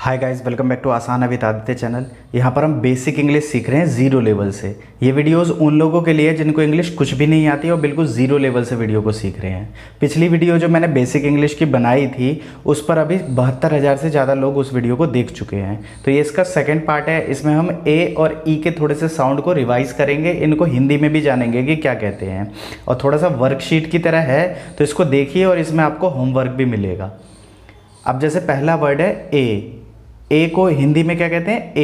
Hi guys, welcome back to Aasan with Aditya channel. यहाँ पर हम बेसिक इंग्लिश सीख रहे हैं ज़ीरो लेवल से। ये वीडियोस उन लोगों के लिए जिनको इंग्लिश कुछ भी नहीं आती और बिल्कुल ज़ीरो लेवल से वीडियो को सीख रहे हैं। पिछली वीडियो जो मैंने बेसिक इंग्लिश की बनाई थी उस पर अभी 72,000 से ज़्यादा लोग उस वीडियो को देख चुके हैं। तो ये इसका सेकेंड पार्ट है। इसमें हम ए और ई के थोड़े से साउंड को रिवाइज़ करेंगे, इनको हिंदी में भी जानेंगे कि क्या कहते हैं, और थोड़ा सा वर्कशीट की तरह है तो इसको देखिए और इसमें आपको होमवर्क भी मिलेगा। अब जैसे पहला वर्ड है ए को हिंदी में क्या कहते हैं?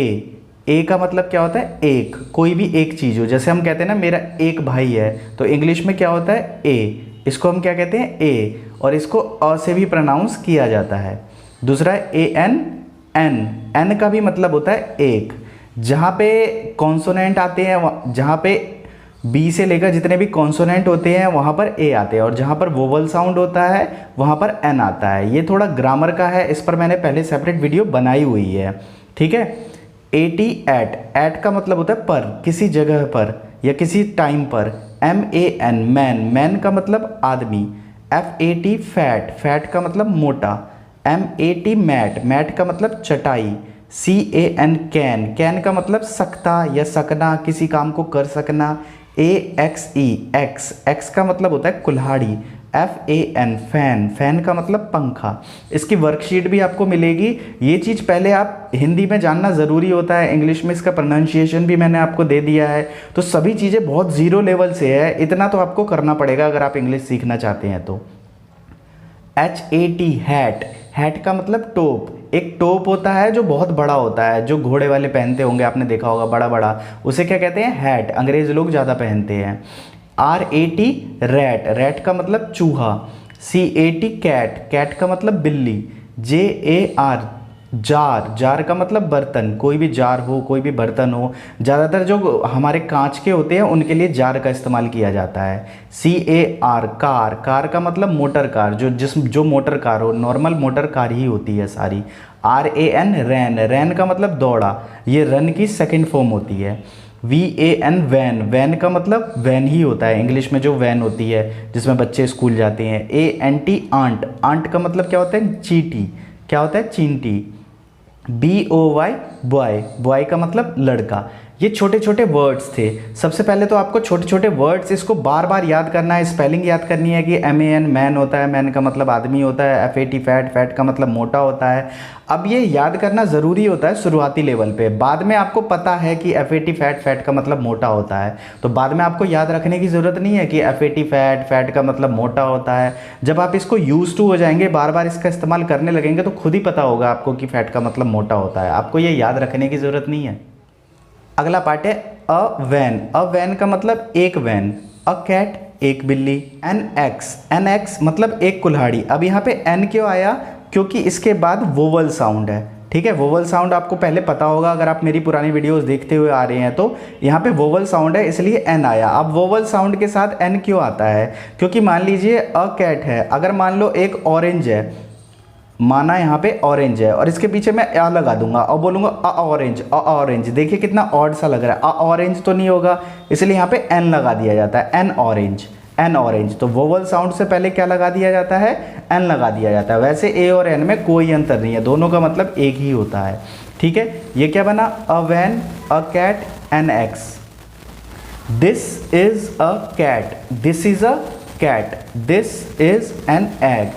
ए का मतलब क्या होता है? एक, कोई भी एक चीज़ हो। जैसे हम कहते हैं ना मेरा एक भाई है, तो इंग्लिश में क्या होता है? ए। इसको हम क्या कहते हैं? ए, और इसको अ से भी प्रोनाउंस किया जाता है। दूसरा है ए एन का भी मतलब होता है एक। जहाँ पे कॉन्सोनेंट आते हैं, जहाँ पे बी से लेकर जितने भी कॉन्सोनेंट होते हैं वहाँ पर ए आते हैं, और जहाँ पर वोवल साउंड होता है वहाँ पर एन आता है। ये थोड़ा ग्रामर का है, इस पर मैंने पहले सेपरेट वीडियो बनाई हुई है, ठीक है। एट का मतलब होता है पर, किसी जगह पर या किसी टाइम पर। मैन मैन का मतलब आदमी। फैट का मतलब मोटा। मैट का मतलब चटाई। कैन का मतलब सकता या सकना, किसी काम को कर सकना। एक्स का मतलब होता है कुल्हाड़ी। फैन का मतलब पंखा। इसकी वर्कशीट भी आपको मिलेगी। ये चीज़ पहले आप हिंदी में जानना ज़रूरी होता है, इंग्लिश में इसका प्रोनाउंसिएशन भी मैंने आपको दे दिया है। तो सभी चीज़ें बहुत ज़ीरो लेवल से है, इतना तो आपको करना पड़ेगा अगर आप इंग्लिश सीखना चाहते हैं तो। हैट का मतलब टोप। एक टोप होता है जो बहुत बड़ा होता है, जो घोड़े वाले पहनते होंगे, आपने देखा होगा बड़ा बड़ा, उसे क्या कहते हैं? हैट। अंग्रेज लोग ज़्यादा पहनते हैं। रैट का मतलब चूहा। कैट का मतलब बिल्ली। जार का मतलब बर्तन, कोई भी जार हो, कोई भी बर्तन हो। ज़्यादातर जो हमारे कांच के होते हैं उनके लिए जार का इस्तेमाल किया जाता है। कार का मतलब मोटर कार, जो मोटर कार हो, नॉर्मल मोटर कार ही होती है सारी। रैन का मतलब दौड़ा, ये रन की सेकंड फॉर्म होती है। वैन का मतलब वैन ही होता है, इंग्लिश में जो वैन होती है जिसमें बच्चे स्कूल जाते हैं। आंट का मतलब क्या होता है? चींटी। क्या होता है? चींटी। बॉय का मतलब लड़का। ये छोटे छोटे वर्ड्स थे। सबसे पहले तो आपको छोटे छोटे वर्ड्स इसको बार बार याद करना है, स्पेलिंग याद करनी है कि मैन होता है, मैन का मतलब आदमी होता है। फैट का मतलब मोटा होता है। अब ये याद करना ज़रूरी होता है शुरुआती लेवल पे। बाद में आपको पता है कि फैट का मतलब मोटा होता है, तो बाद में आपको याद रखने की ज़रूरत नहीं है कि फैट का मतलब मोटा होता है। जब आप इसको यूज टू हो जाएंगे, बार बार इसका इस्तेमाल करने लगेंगे, तो खुद ही पता होगा आपको कि फैट का मतलब मोटा होता है। आपको ये याद रखने की ज़रूरत नहीं है। अगला पार्ट है अ वैन का मतलब एक वैन। अ कैट एक बिल्ली। एन एक्स मतलब एक कुल्हाड़ी। अब यहाँ पे एन क्यों आया? क्योंकि इसके बाद वोवल साउंड है, ठीक है। वोवल साउंड आपको पहले पता होगा, अगर आप मेरी पुरानी वीडियोस देखते हुए आ रहे हैं तो यहाँ पे वोवल साउंड है इसलिए एन आया। अब वोवल साउंड के साथ एन क्यों आता है? क्योंकि मान लीजिए अ कैट है, अगर मान लो एक ऑरेंज है, माना यहाँ पे ऑरेंज है, और इसके पीछे मैं आ लगा दूंगा और बोलूंगा ऑरेंज। देखिए कितना ऑड सा लग रहा है। ऑरेंज तो नहीं होगा, इसलिए यहाँ पे एन लगा दिया जाता है। N orange. तो वोवल साउंड से पहले क्या लगा दिया जाता है? एन लगा दिया जाता है। वैसे ए और एन में कोई अंतर नहीं है, दोनों का मतलब एक ही होता है, ठीक है। ये क्या बना? A van, a cat, an ax. This is a cat, this is a cat, this is an egg,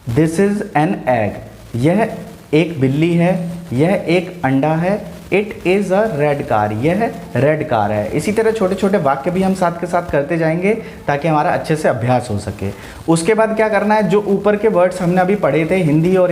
this is an egg. यह एक बिल्ली है, यह एक अंडा है। It is a red car, यह रेड कार है। इसी तरह छोटे छोटे वाक्य भी हम साथ के साथ करते जाएंगे ताकि हमारा अच्छे से अभ्यास हो सके। उसके बाद क्या करना है? जो ऊपर के वर्ड्स हमने अभी पढ़े थे, हिंदी और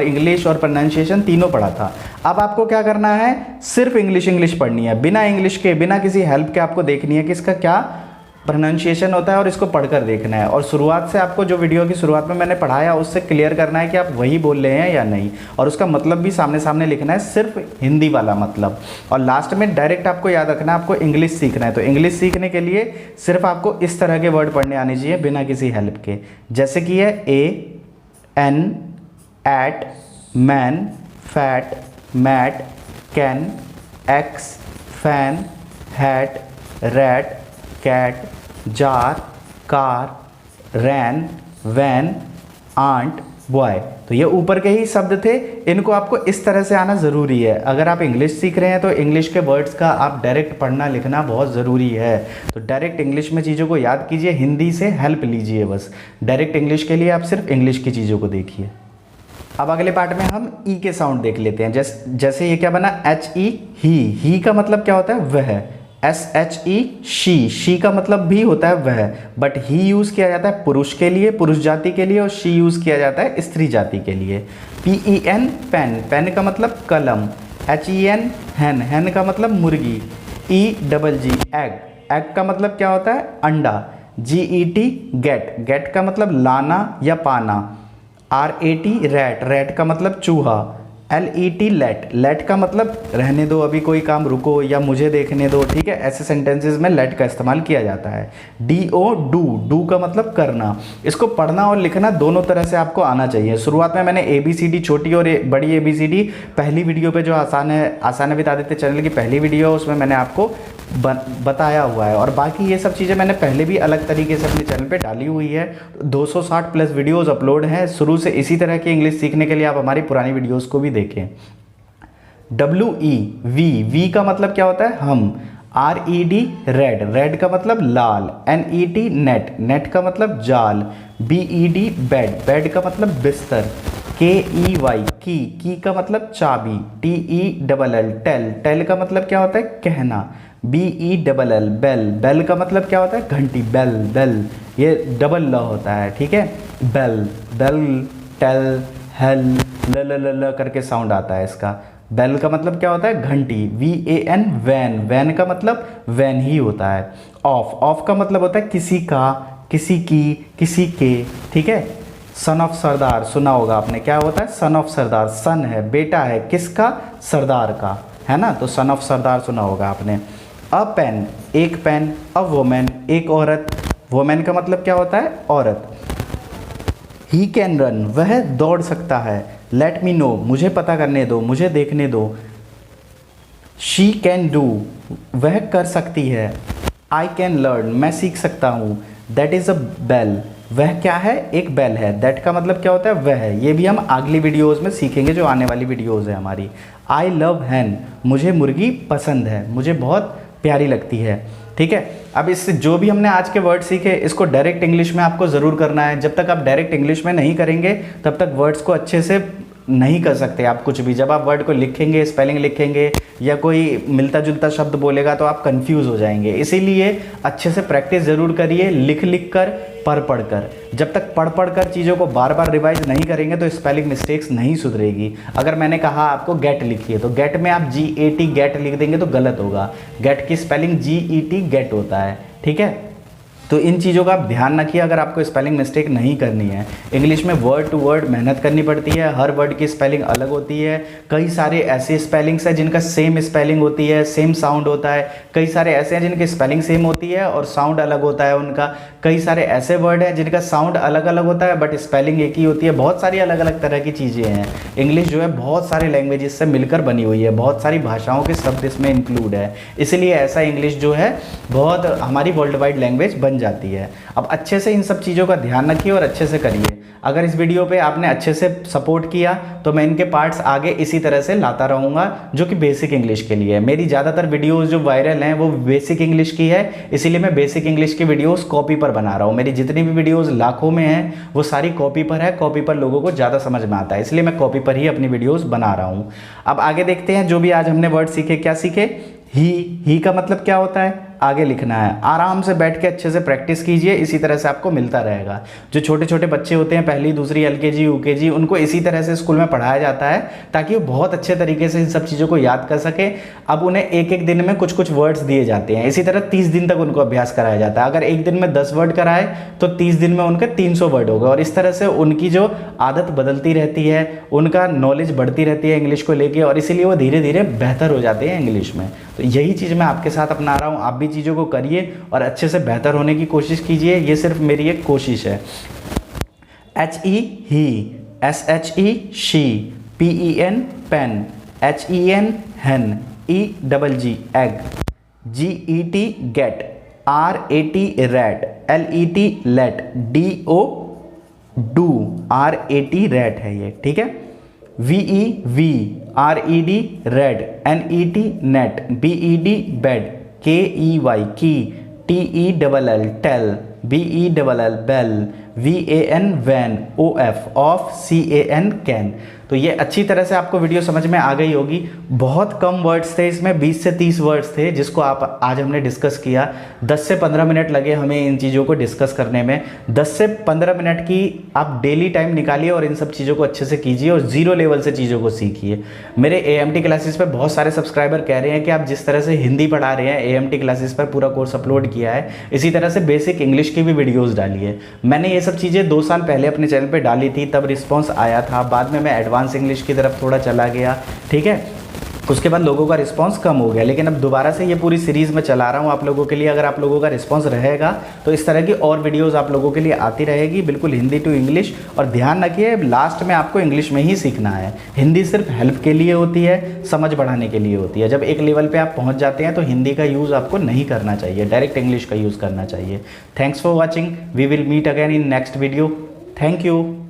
इंग्लिश और प्रोनाउंसिएशन तीनों पढ़ा था। अब आपको क्या करना है? सिर्फ इंग्लिश पढ़नी है, बिना इंग्लिश के, बिना किसी हेल्प के आपको देखनी है कि इसका क्या प्रोनाउंसिएशन होता है, और इसको पढ़कर देखना है। और शुरुआत से आपको जो वीडियो की शुरुआत में मैंने पढ़ाया उससे क्लियर करना है कि आप वही बोल रहे हैं या नहीं, और उसका मतलब भी सामने सामने लिखना है, सिर्फ हिंदी वाला मतलब। और लास्ट में डायरेक्ट आपको याद रखना है आपको इंग्लिश सीखना है। तो इंग्लिश सीखने के लिए सिर्फ आपको इस तरह के वर्ड पढ़ने आने चाहिए बिना किसी हेल्प के, जैसे कि है an, at, man, fat, mat, can, ax, fan, hat, rat, cat, jar, car, ran, van, aunt, boy. तो ये ऊपर के ही शब्द थे, इनको आपको इस तरह से आना ज़रूरी है। अगर आप इंग्लिश सीख रहे हैं तो इंग्लिश के वर्ड्स का आप डायरेक्ट पढ़ना लिखना बहुत ज़रूरी है। तो डायरेक्ट इंग्लिश में चीज़ों को याद कीजिए, हिंदी से हेल्प लीजिए बस। डायरेक्ट इंग्लिश के लिए आप सिर्फ इंग्लिश की चीज़ों को देखिए। अब अगले पार्ट में हम ई के साउंड देख लेते हैं। जैसे ये क्या बना, एच ई, ही का मतलब क्या होता है, वह। एस एच ई, शी का मतलब भी होता है वह, बट ही यूज़ किया जाता है पुरुष के लिए, पुरुष जाति के लिए, और शी यूज़ किया जाता है स्त्री जाति के लिए। पी ई एन, पेन का मतलब कलम। एच ई एन, हैन का मतलब मुर्गी। ई डबल जी, एग का मतलब क्या होता है, अंडा। जी ई टी, गेट का मतलब लाना या पाना। आर ए टी, रैट का मतलब चूहा। एल ई टी, लेट का मतलब रहने दो, अभी कोई काम रुको, या मुझे देखने दो, ठीक है। ऐसे सेंटेंसेस में लेट का इस्तेमाल किया जाता है। डी ओ, डू का मतलब करना। इसको पढ़ना और लिखना दोनों तरह से आपको आना चाहिए। शुरुआत में मैंने ABCD छोटी और बड़ी ABCD पहली वीडियो पे, जो आसान है विद आदित्य चैनल की पहली वीडियो है, उसमें मैंने आपको बताया हुआ है। और बाकी ये सब चीज़ें मैंने पहले भी अलग तरीके से अपने चैनल पे डाली हुई है। 260 प्लस वीडियोस अपलोड हैं शुरू से। इसी तरह की इंग्लिश सीखने के लिए आप हमारी पुरानी वीडियोस को भी देखें। WE, वी का मतलब क्या होता है, हम। RED, रेड का मतलब लाल। NET, नेट का मतलब जाल। BED, बेड का मतलब बिस्तर। KEY, की का मतलब चाबी। TELL, टेल का मतलब क्या होता है, कहना। BELL, बेल का मतलब क्या होता है, घंटी। बेल, ये डबल ल होता है, ठीक है। बेल, टेल, हेल, ल करके साउंड आता है इसका। बेल का मतलब क्या होता है, घंटी। VAN, वैन का मतलब वैन ही होता है। ऑफ का मतलब होता है किसी का, किसी की, किसी के, ठीक है। सन ऑफ सरदार सुना होगा आपने, क्या होता है, सन ऑफ सरदार। सन है, बेटा है, किसका, सरदार का, है ना। तो सन ऑफ सरदार सुना होगा आपने। अ पेन, एक पेन। अ वोमेन, एक औरत। वोमेन का मतलब क्या होता है, औरत। ही कैन रन, वह दौड़ सकता है। लेट मी नो, मुझे पता करने दो, मुझे देखने दो। शी कैन डू, वह कर सकती है। आई कैन लर्न, मैं सीख सकता हूँ। दैट इज़ अ बेल, वह क्या है, एक बेल है। दैट का मतलब क्या होता है, वह है। ये भी हम अगली वीडियोज़ में सीखेंगे, जो आने वाली वीडियोज़ है हमारी। आई लव हैन, मुझे मुर्गी पसंद है, मुझे बहुत प्यारी लगती है, ठीक है। अब इससे जो भी हमने आज के वर्ड सीखे, इसको डायरेक्ट इंग्लिश में आपको ज़रूर करना है। जब तक आप डायरेक्ट इंग्लिश में नहीं करेंगे, तब तक वर्ड्स को अच्छे से नहीं कर सकते आप कुछ भी। जब आप वर्ड को लिखेंगे, स्पेलिंग लिखेंगे, या कोई मिलता जुलता शब्द बोलेगा, तो आप कंफ्यूज हो जाएंगे। इसीलिए अच्छे से प्रैक्टिस ज़रूर करिए, लिख कर, पढ़ कर। जब तक पढ़ कर चीज़ों को बार बार रिवाइज नहीं करेंगे, तो स्पेलिंग मिस्टेक्स नहीं सुधरेगी। अगर मैंने कहा आपको गेट लिखिए, तो गेट में आप GAT गेट लिख देंगे तो गलत होगा। गेट की स्पेलिंग GET गेट होता है, ठीक है। तो इन चीज़ों का आप ध्यान रखिए अगर आपको स्पेलिंग मिस्टेक नहीं करनी है। इंग्लिश में वर्ड टू वर्ड मेहनत करनी पड़ती है, हर वर्ड की स्पेलिंग अलग होती है। कई सारे ऐसे स्पेलिंग्स हैं जिनका सेम स्पेलिंग होती है, सेम साउंड होता है। कई सारे ऐसे हैं जिनकी स्पेलिंग सेम होती है और साउंड अलग होता है उनका। कई सारे ऐसे वर्ड हैं जिनका साउंड अलग अलग होता है बट स्पेलिंग एक ही होती है। बहुत सारी अलग अलग तरह की चीज़ें हैं। इंग्लिश जो है बहुत सारे लैंग्वेजेस से मिलकर बनी हुई है, बहुत सारी भाषाओं के शब्द इसमें इंक्लूड है। इसलिए ऐसा इंग्लिश जो है बहुत हमारी वर्ल्ड वाइड लैंग्वेज बन जाती है। अब अच्छे से इन सब चीज़ों का ध्यान रखिए और अच्छे से करिए। अगर इस वीडियो पे आपने अच्छे से सपोर्ट किया तो मैं इनके पार्ट्स आगे इसी तरह से लाता रहूँगा, जो कि बेसिक इंग्लिश के लिए है। मेरी ज़्यादातर वीडियोस जो वायरल हैं वो बेसिक इंग्लिश की है, इसीलिए मैं बेसिक इंग्लिश की वीडियोस कॉपी पर बना रहा हूँ। मेरी जितनी भी वीडियोस लाखों में हैं वो सारी कॉपी पर है। कॉपी पर लोगों को ज़्यादा समझ में आता है, इसलिए मैं कॉपी पर ही अपनी वीडियोज़ बना रहा हूँ। अब आगे देखते हैं जो भी आज हमने वर्ड सीखे। क्या सीखे, ही का मतलब क्या होता है, आगे लिखना है। आराम से बैठ के अच्छे से प्रैक्टिस कीजिए, इसी तरह से आपको मिलता रहेगा। जो छोटे छोटे बच्चे होते हैं पहली दूसरी LKG UKG, उनको इसी तरह से स्कूल में पढ़ाया जाता है ताकि वो बहुत अच्छे तरीके से इन सब चीज़ों को याद कर सके। अब उन्हें एक एक दिन में कुछ कुछ वर्ड्स दिए जाते हैं, इसी तरह 30 दिन तक उनको अभ्यास कराया जाता है। अगर एक दिन में 10 वर्ड कराए तो 30 दिन में उनके 300 वर्ड हो गए, और इस तरह से उनकी जो आदत बदलती रहती है, उनका नॉलेज बढ़ती रहती है इंग्लिश को लेके, और इसीलिए वो धीरे धीरे बेहतर हो जाते हैं इंग्लिश में। तो यही चीज़ मैं आपके साथ अपना रहा हूँ। आप भी चीज़ों को करिए और अच्छे से बेहतर होने की कोशिश कीजिए। ये सिर्फ मेरी एक कोशिश है। HE he, SHE she, PEN pen, HEN hen, EGG egg, GET get, RAT rat, LET let, DO do, RAT rat है ये, ठीक है। VERED red, NET net, BED bed, KEY key, TELL tell, BELL bell, VAN van, OF of, CAN can. तो ये अच्छी तरह से आपको वीडियो समझ में आ गई होगी। बहुत कम वर्ड्स थे इसमें, 20 से 30 वर्ड्स थे जिसको आज हमने डिस्कस किया। 10 से 15 मिनट लगे हमें इन चीज़ों को डिस्कस करने में। 10 से 15 मिनट की आप डेली टाइम निकालिए और इन सब चीज़ों को अच्छे से कीजिए और जीरो लेवल से चीज़ों को सीखिए। मेरे AMT क्लासेस पर बहुत सारे सब्सक्राइबर कह रहे हैं कि आप जिस तरह से हिंदी पढ़ा रहे हैं, AMT क्लासेस पर पूरा कोर्स अपलोड किया है, इसी तरह से बेसिक इंग्लिश की भी वीडियोज़ डाली है। मैंने ये सब चीज़ें 2 साल पहले अपने चैनल पर डाली थी, तब रिस्पॉन्स आया था। बाद में मैं एडवांस इंग्लिश की तरफ थोड़ा चला गया, ठीक है। उसके बाद लोगों का रिस्पांस कम हो गया, लेकिन अब दोबारा से ये पूरी सीरीज़ में चला रहा हूँ आप लोगों के लिए। अगर आप लोगों का रिस्पांस रहेगा तो इस तरह की और वीडियोस आप लोगों के लिए आती रहेगी, बिल्कुल हिंदी टू इंग्लिश। और ध्यान रखिए, लास्ट में आपको इंग्लिश में ही सीखना है। हिंदी सिर्फ हेल्प के लिए होती है, समझ बढ़ाने के लिए होती है। जब एक लेवल पर आप पहुँच जाते हैं तो हिंदी का यूज़ आपको नहीं करना चाहिए, डायरेक्ट इंग्लिश का यूज़ करना चाहिए। Thanks for watching, we will meet again in next video. Thank you.